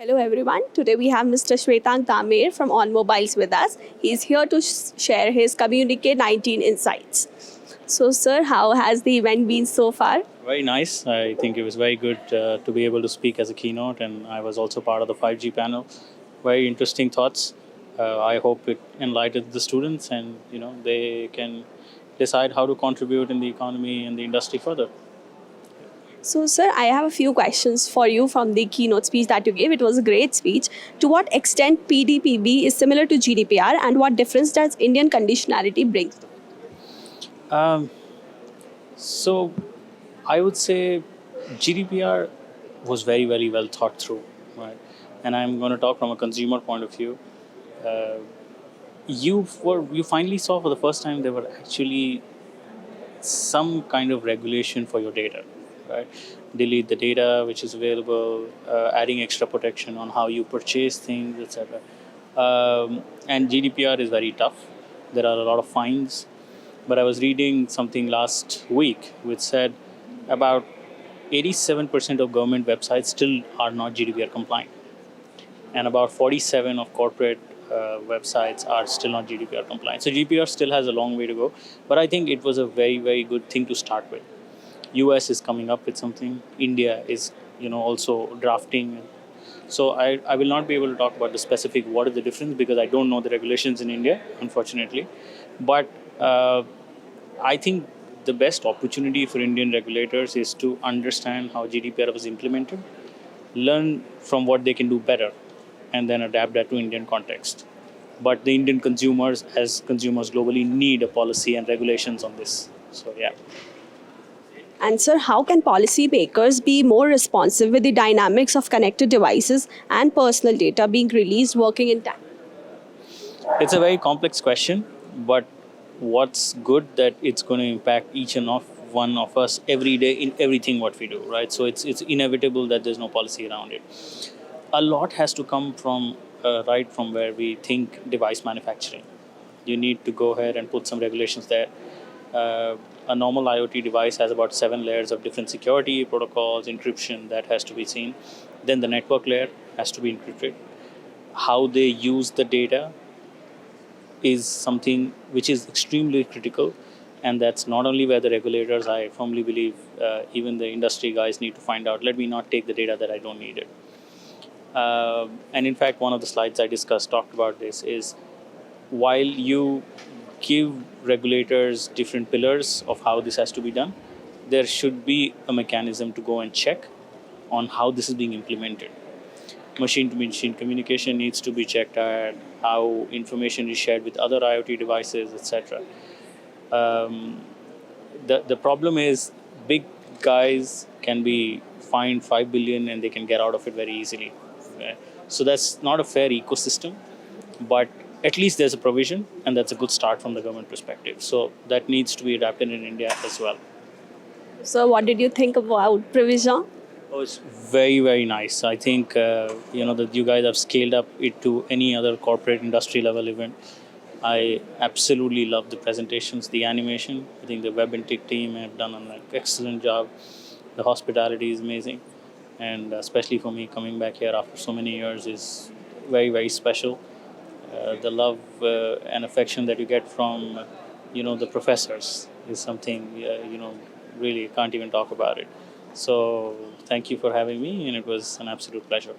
Hello everyone. Today we have Mr. Shwetank Tamer from OnMobiles with us. He is here to share his Communicate 19 insights. So sir, how has the event been so far? Very nice. I think it was very good to be able to speak as a keynote, and I was also part of the 5G panel. Very interesting thoughts. I hope it enlightened the students, and they can decide how to contribute in the economy and the industry further. So sir, I have a few questions for you from the keynote speech that you gave. It was a great speech. To what extent PDPB is similar to GDPR and what difference does Indian conditionality bring? Um, so I would say GDPR was very, very well thought through, right? And I'm going to talk from a consumer point of view. Uh, you finally saw for the first time there were actually some kind of regulation for your data, right? Delete the data which is available, adding extra protection on how you purchase things, etc. And GDPR is very tough. There are a lot of fines. But I was reading something last week which said about 87% of government websites still are not GDPR compliant, and about 47 of corporate websites are still not GDPR compliant. So GDPR still has a long way to go, but I think it was a very, very good thing to start with. US is coming up with something. India is, also drafting. So I will not be able to talk about the specific what is the difference because I don't know the regulations in India, unfortunately. But I think the best opportunity for Indian regulators is to understand how GDPR was implemented, learn from what they can do better, and then adapt that to Indian context. But the Indian consumers, as consumers globally, need a policy and regulations on this. So yeah. And sir, how can policymakers be more responsive with the dynamics of connected devices and personal data being released working in tandem? It's a very complex question, but what's good that it's going to impact each and one of us every day in everything what we do, right? So it's inevitable that there's no policy around it. A lot has to come from right from where we think device manufacturing. You need to go ahead and put some regulations there. A normal IoT device has about 7 layers of different security protocols, encryption that has to be seen. Then the network layer has to be encrypted. How they use the data is something which is extremely critical, and that's not only where the regulators, I firmly believe, even the industry guys need to find out, let me not take the data that I don't need it. And in fact, one of the slides I discussed talked about this is while you give regulators different pillars of how this has to be done, there should be a mechanism to go and check on how this is being implemented. Machine to machine communication needs to be checked at, how information is shared with other IoT devices, etc. The problem is big guys can be fined 5 billion and they can get out of it very easily. Okay? So that's not a fair ecosystem, but at least there's a provision, and that's a good start from the government perspective. So that needs to be adapted in India as well. So what did you think about provision? Oh, it's very, very nice. I think that you guys have scaled up it to any other corporate industry level event. I absolutely love the presentations, the animation. I think the web and tech team have done an excellent job. The hospitality is amazing, and especially for me, coming back here after so many years is very, very special. The love and affection that you get from, the professors is something, really can't even talk about it. So thank you for having me, and it was an absolute pleasure.